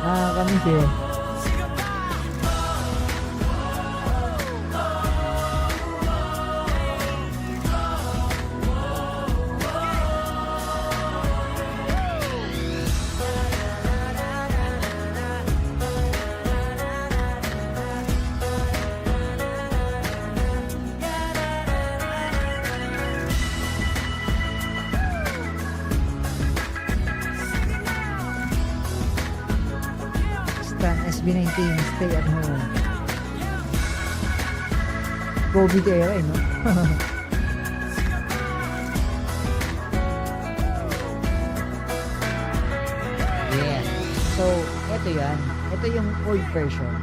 Nakakamiss, eh. Stan SB19, stay at home. COVID era, eh, no? Yeah. So, eto yan. Ito yung old version.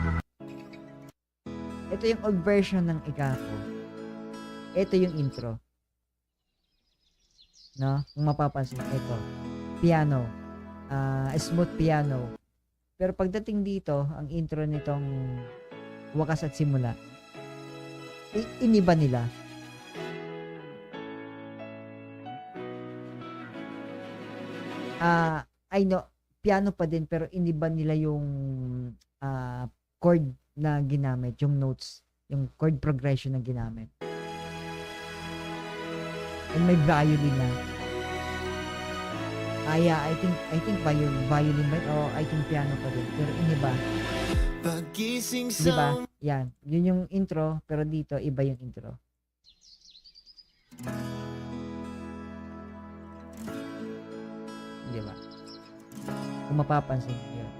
Ito yung old version ng Ikako. Ito yung intro. No? Kung mapapansin, ito. Piano. Smooth piano. Pero pagdating dito, ang intro nitong Wakas at Simula, iniba nila. I know, piano pa din, pero iniba nila yung chord na ginamit, yung notes, yung chord progression na ginamit. And may violin na. Yeah, I think violin ba? O I think piano pa din. Pero iniba. Pagising Di ba? Yan. Yun yung intro, pero dito, iba yung intro. Di ba? Kung mapapansin yun.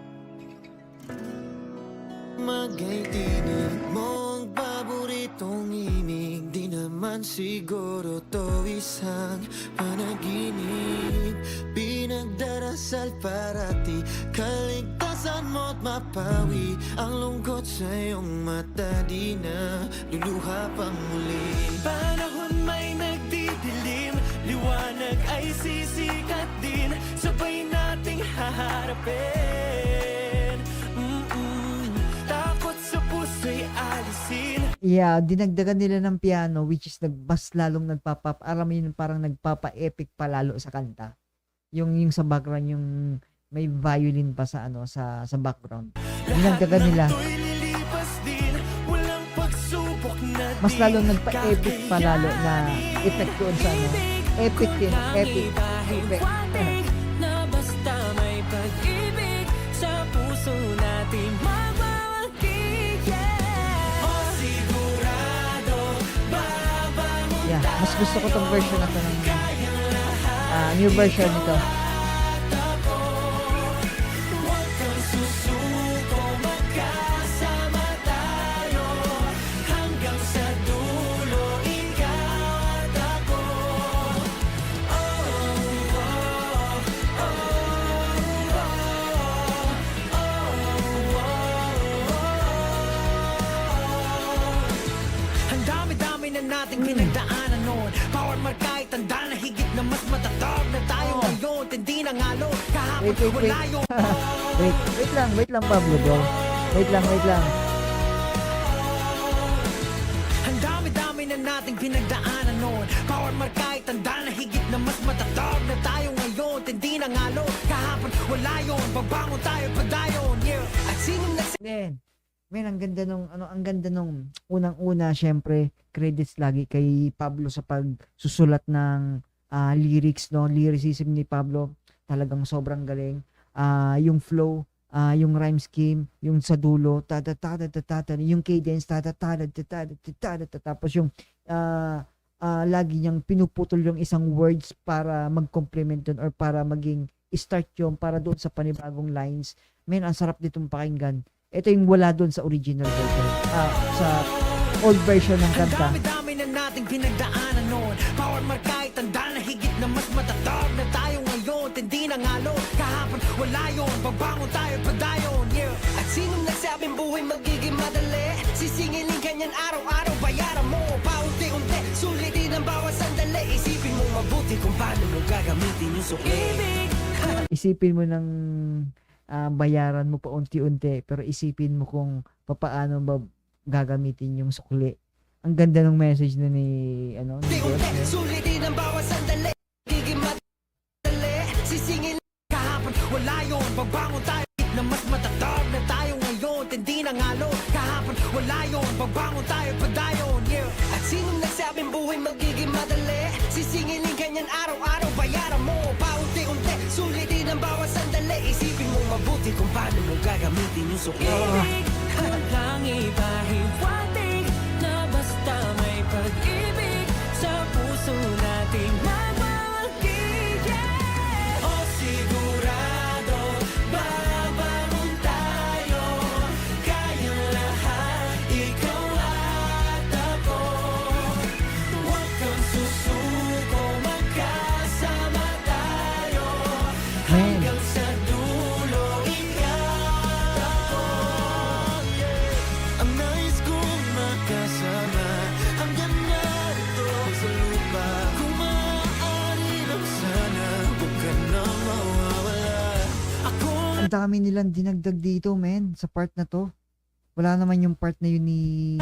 Magkaitinig mo ang paboritong imig. Di naman siguro to isang panaginip. Pinagdarasal parati kaligtasan mo't mapawi ang lungkot sa iyong mata. Di na luluha pang muli. Panahon may nagdidilim, liwanag ay sisikat din. Sabay nating haharapin. Takot sa puso'y alisin. Yeah, dinagdagan nila ng piano, which is mas lalong alam mo yun, parang nagpapa-epic pa lalo sa kanta. Yung sa background, yung may violin pa sa sa background. Dinagdagan nila. Mas lalong nagpa-epic pa lalo na effect doon sa epic din, epic. Effect. Na basta may pag-ibig sa puso natin magwawagig. O sigurado, babangon. Yeah, mas gusto ko tong version na to ng new version nito. Huwag kang susuko, magkasama tayo hanggang sa dulo, ikaw at ako. Ang dami-dami na nating pinagdaanan noon. Bawat marka'y tanda na higit na mas matatag na tayo ngayon. Tindi na ngalo, kahapon Wait. wala yung wait lang Pablo, bro. Wait lang. Ang dami-dami na nating pinagdaanan noon. Bawat marka'y tanda na higit na mas matatag na tayo ngayon. Tindi na ngalo, kahapon wala yun. Babangon tayo padayon, yeah. At sino na Men, ang ganda nung unang-una, syempre, credits lagi kay Pablo sa pagsusulat ng lyrics, no? Lyricism ni Pablo, talagang sobrang galing. Yung flow, yung rhyme scheme, yung sa dulo, yung cadence, tapos yung lagi niyang pinuputol yung isang words para mag-complement dun or para maging start yung para doon sa panibagong lines. Men, ang sarap ditong pakinggan. Ito yung wala doon sa original version. Sa old version ng Ang kanta. dami-dami na nating pinagdaanan noon. Power marka, tanda na higit na mas matatag na tayo ngayon. Tindi na ngalo, kahapon wala yun. Babangon tayo padayon, yeah. At sinong nagsabing buhay magiging madali? Sisingilin kanyan araw-araw, bayaran mo paunti-unti. Sulitin ang bawat sandali. Isipin mo mabuti kung paano mo gagamitin yung sukli. Isipin mo ng bayaran mo pa unti-unti, pero isipin mo kung paano ba gagamitin yung sukli. Ang ganda ng message na ni ni George, Unti-unti, no? sulitin ang bawat sandali. Magiging madali. Sisingilin kahapon wala yun. Babangon tayo na mas matatag na tayo ngayon. Tindi na ngalo, kahapon wala yun. Babangon tayo padayon, yeah. At sinong nagsabing buhay magiging madali? Sisingilin kanyan araw-araw, bayaran mo paunti-unti. Sulitin ang bawat sandali. Isipin mo mabuti kung paano mo gagamitin yung sukli. Walang iba hiwatig na basta may pag-ibig sa puso nating mamahagin, yeah. O sigurado, babangon tayo, kayang lahat, ikaw at ako. Huwag kang susuko, magkasama tayo, Man, hanggang sa dulo, ikaw at ako. Ang nais kong makasama hanggang narito sa lupa. Kung maaari lang sana, huwag ka na mawawala. Ako ang dami nilang dinagdag dito, men, sa part na to. Wala naman yung part na yun ni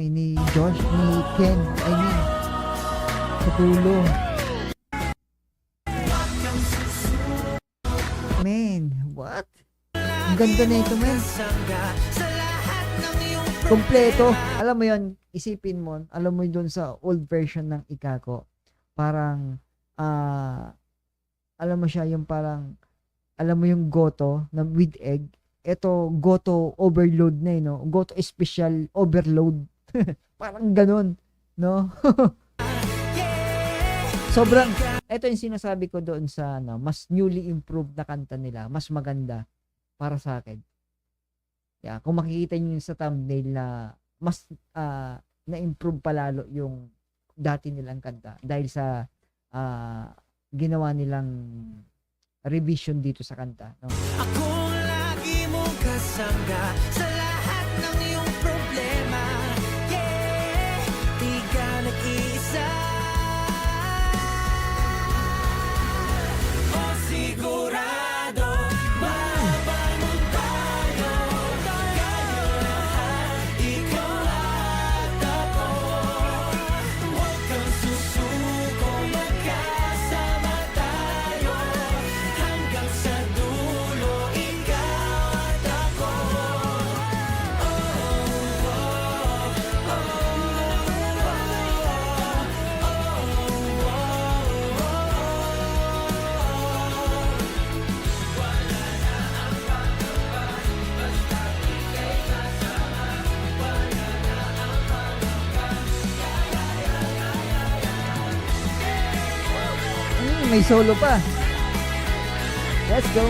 ni Josh, ni Ken, I mean, sa dulo. Men, what? Ang ganda na ito, men. Sangga sa lahat ng iyong Kompleto. Alam mo yon, isipin mo, alam mo doon sa old version ng Ikako, parang, alam mo siya, yung parang, alam mo yung goto na with egg, ito, goto overload na no? Goto special overload. Parang ganun, no? Sobrang, ito yung sinasabi ko doon sa, mas newly improved na kanta nila, mas maganda para sa akin. Yeah, kung makikita niyo sa thumbnail na mas na-improve palalo yung dati nilang kanta dahil sa ginawa nilang revision dito sa kanta, no? Ako lagi mong kasangga sa lahat ng iyong problema. Yeah, di ka nag-iisa. O sigurado, babangon tayo, kayang lahat, ikaw at ako. Huwag kang susuko, magkasama tayo, hanggang sa dulo, ikaw at ako. May solo pa. Let's go.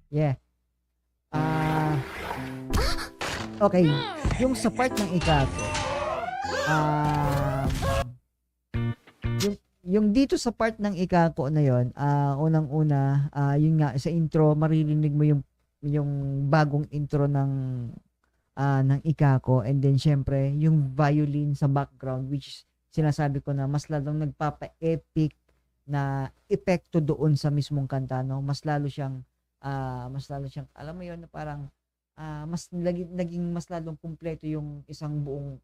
Yeah. Okay. Yung sa part ng Ikako, yung dito sa part ng Ikako na yon, unang-una, yun nga, sa intro, maririnig mo yung bagong intro ng Ikako, and then syempre yung violin sa background, which sinasabi ko na mas lalong nagpapa-epic na epekto doon sa mismong kanta, no? Mas lalo siyang alam mo yun, na parang naging mas lalong kumpleto yung isang buong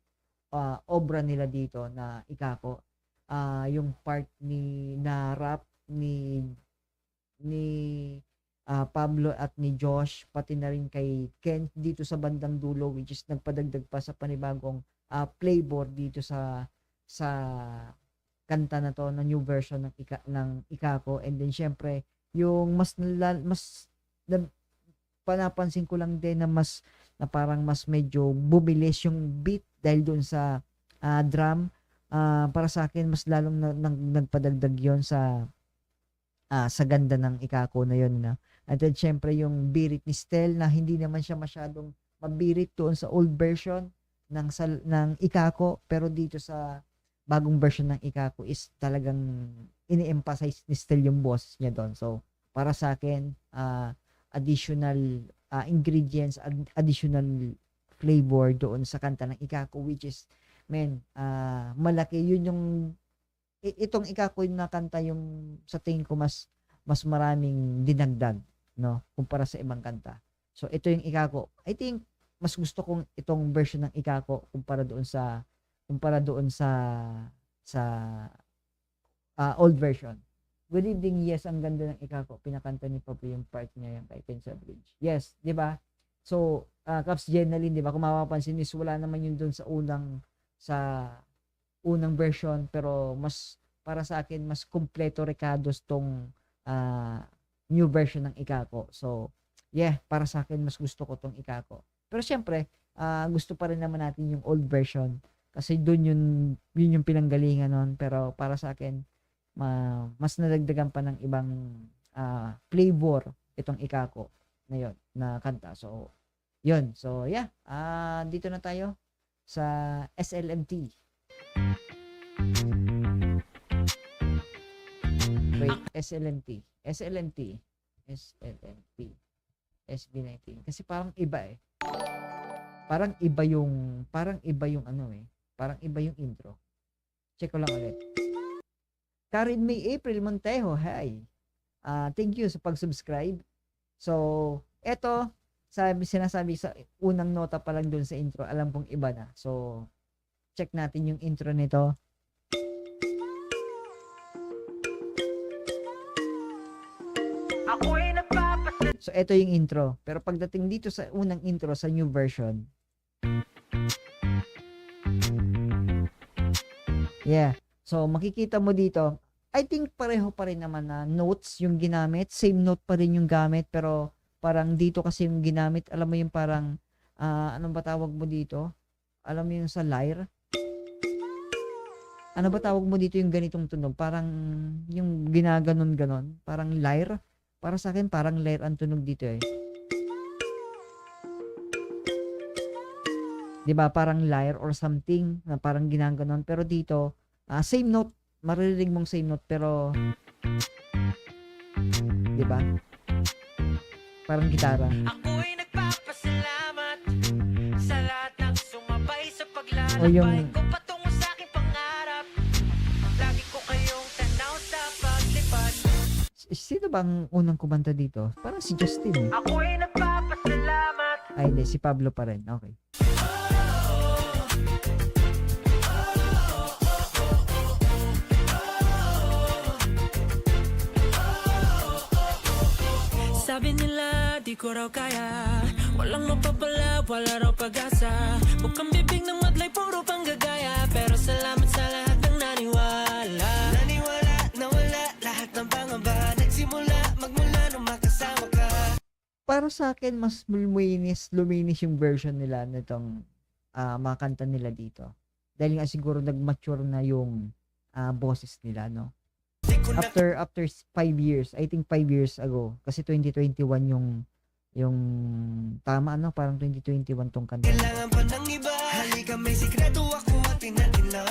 obra nila dito na Ikako. Yung part na rap ni Pablo at ni Josh, pati na rin kay Ken dito sa bandang dulo, which is nagpadagdag pa sa panibagong flavor dito sa kanta na to, na new version ng Ikako. And then syempre, yung mas panapansin ko lang din na parang mas medyo bumilis yung beat dahil doon sa drum. Para sa akin mas lalong nagpadagdag yon sa ganda ng Ikako na yon, no? At then syempre yung birit ni Stel na hindi naman siya masyadong mabirit doon sa old version ng Ikako, pero dito sa bagong version ng Ikako is talagang ini-emphasize ni Stel yung boses niya doon. So para sa akin, additional ingredients, additional flavor doon sa kanta ng Ikako, which is, malaki yun yung itong Ikako yung nakanta, yung sa tingin ko mas maraming dinagdag, no, kumpara sa ibang kanta. So ito yung Ikako, I think mas gusto kong itong version ng Ikako kumpara doon sa old version. Good evening, yes, ang ganda ng Ikako, pinakanta ni Pablo yung part niya yung kay Pensa Bridge. Yes, di ba? So Caps Jenaline, di ba, kung mapapansin is wala naman yun doon sa unang version, pero mas para sa akin mas kumpleto Ricardo's tong new version ng Ikako. So yeah, para sa akin mas gusto ko tong Ikako. Pero syempre, gusto pa rin naman natin yung old version kasi doon yun yung pinanggalingan nun. Pero para sa akin, mas nadagdagan pa ng ibang flavor itong Ikako na yun, na kanta. So yun. So yeah, dito na tayo sa SLMT. Wait, SLMT, SB19. Kasi parang iba eh. Parang iba yung intro. Check ko lang ulit. Karin May April Montejo, hi. Thank you sa pag-subscribe. So, eto, sinasabi sa unang nota pa lang dun sa intro, alam kong iba na. So, check natin yung intro nito. So, ito yung intro. Pero pagdating dito sa unang intro, sa new version, yeah. So, makikita mo dito, I think pareho pa rin naman na notes yung ginamit. Same note pa rin yung gamit, pero parang dito kasi yung ginamit, alam mo yung parang, anong ba tawag mo dito? Alam mo yung sa lyre? Ano ba tawag mo dito yung ganitong tunog? Parang yung ginaganon-ganon. Parang lyre. Para sa akin, parang lyre ang tunog dito eh. Diba? Parang lyre or something na parang ginaganon. Pero dito, same note. Maririnig mong same note. Pero, diba? Parang gitara. Ako'y nagpapasalamat sa lahat ng sumabay sa O paglalakbay yung, ko patungo sa aking pangarap. Lagi ko kayong tanaw sa paglipad. sino bang unang kumanta dito? Parang si Justin eh. Ako'y nagpapasalamat. Ay, hindi. Si Pablo pa rin. Okay. Sabi nila di ko raw kaya, walang mapapala, wala raw pag-asa. Bukang bibig ng madlay, puro panggagaya. Pero salamat sa lahat ng naniwala. Naniwala na wala lahat ng pangamba. Nagsimula magmula nung makasama ka. Para sa akin, mas luminis yung version nila nitong mga kanta nila dito. Dahil nga siguro nag-mature na yung boses nila, no? After 5 years, I think 5 years ago, kasi 2021 yung tama, no? Parang 2021 tong kanta. Kailangan pa ng iba. Halika, may sikreto ako at natin lang.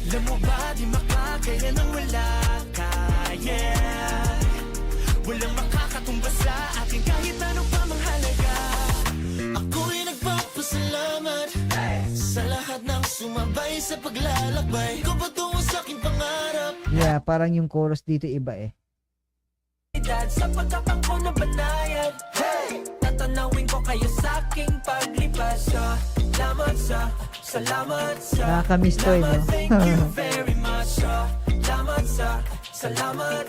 Alam mo ba, di makakaya nang wala ka, yeah. Walang makakatumbas sa akin kahit ano pa mang halaga. Ako'y nagpapasalamat sa lahat ng sumabay sa paglalakbay ko patungo sa aking pangarap. Yeah, parang yung chorus dito iba eh. Sa pagkakangko na banayad, hey! Tatanawin ko kayo sa aking paglipas. Salamat sa Nakakamiss to eh, no? Thank you very much. Salamat sa Salamat,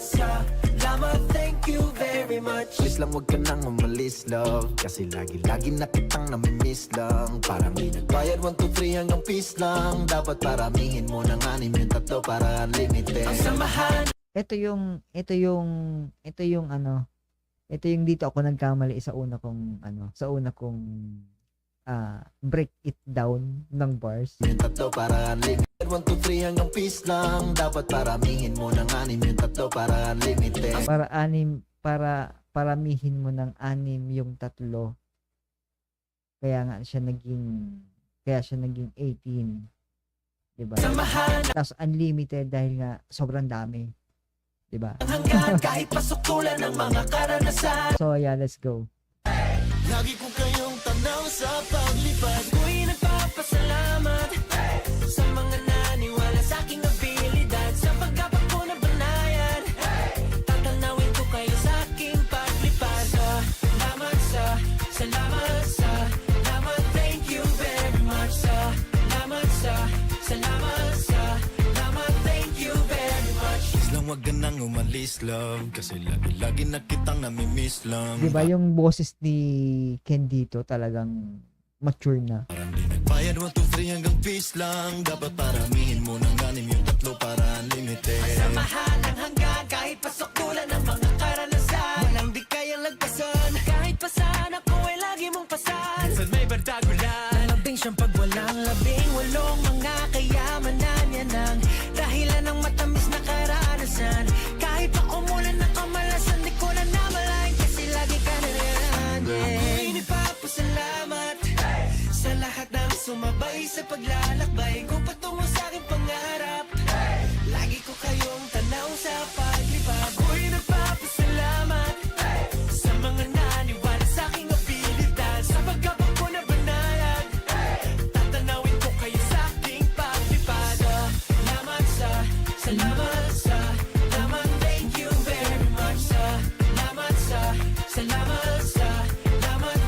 thank you very much. Please lang wag ka nang umalis, love. Kasi lagi-lagi na kitang namimiss lang. Parang di nagbayad 1, 2, 3 hanggang peace lang. Dapat paramihin mo ng 6 yung 3 para unlimited. Ang samahan Ito yung dito ako nagkamali sa una kong break it down ng bars. Yung 3 para unlimited. 1, 2, 3 hanggang peace lang. Dapat paramihin mo ng 6 yung 3 para unlimited. Paramihin mo ng 6 yung 3. Kaya siya naging 18. Diba? Samahan Tapos unlimited dahil nga sobrang dami. Diba? hanggang kahit pasukulan ng mga karanasan. So yeah, let's go. Lagi ko kayong tanaw sa paglipad. Ako'y nagpapasalamat sa mga naniwala sa aking abilidad. Sa paggapak ko ng banayan, tatanawin ko kayo sa aking paglipad. Salamat, thank you very much. Salamat, thank you very much. Please lang wag ka nang umalis, love. Kasi lagi-lagi na kitang namimiss lang. Diba yung boses ni Ken dito talagang mature na. Parang di nagbayad 1, 2, 3 hanggang peace lang. Dapat paramihin mo ng 6 yung 3 para unlimited. Samahan ang hanggang kahit pasukulan ng mga karanasan. Walang di kayang lagpasan. Kahit pasan ako ay lagi mong pasan. Minsan may bardago lang. Labing siyang pagwalang 18 mga kayamanan. Yan ang dahilan ng matamis na karanasan. Kahit ako muna nakamalasan, di ko na namalayan kasi lagi ka na yan. Ako'y nagpapasalamat sa lahat ng sumabay sa paglalakbay ko patungo sa aking pangarap. Lagi ko kayong tanaw sa paglipad. Ako'y nagpapasalamat sa mga naniwala sa aking abilidad. Sa paggapak ko na banayad, tatanawin ko kayo sa aking paglipad. Salamat, thank you very much. Salamat,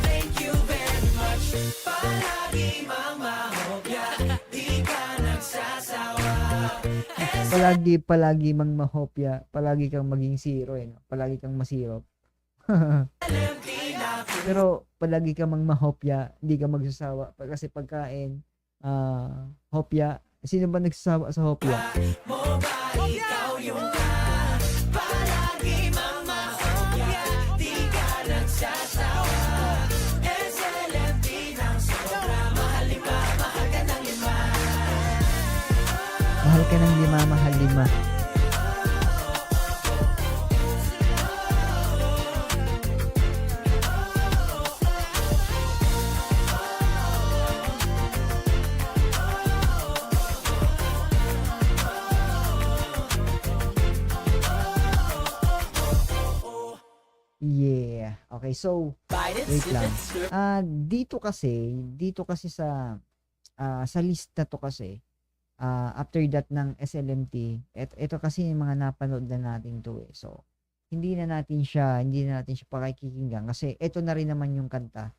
thank you very much. Palagi mang mahopya, di ka nagsasawa. Palagi mang mahopya, palagi kang maging zero no? Palagi kang masiro. Pero palagi kang mang mahopya, hindi ka magsasawa. Kasi pagkain, hopya, sino ba nagsasawa sa hopya? Mo ba ikaw yung ka? Palagi mang mahopya, di ka nagsasawa. SLMT ng sobra, mahal ka ng 5. Mahal ka ng 5, mahal 5. Yeah. Okay, so wait lang. Dito kasi sa list na to kasi after that ng SLMT, ito kasi yung mga napanood na natin to eh. So hindi na natin siya pakikinggan kasi ito na rin naman yung kanta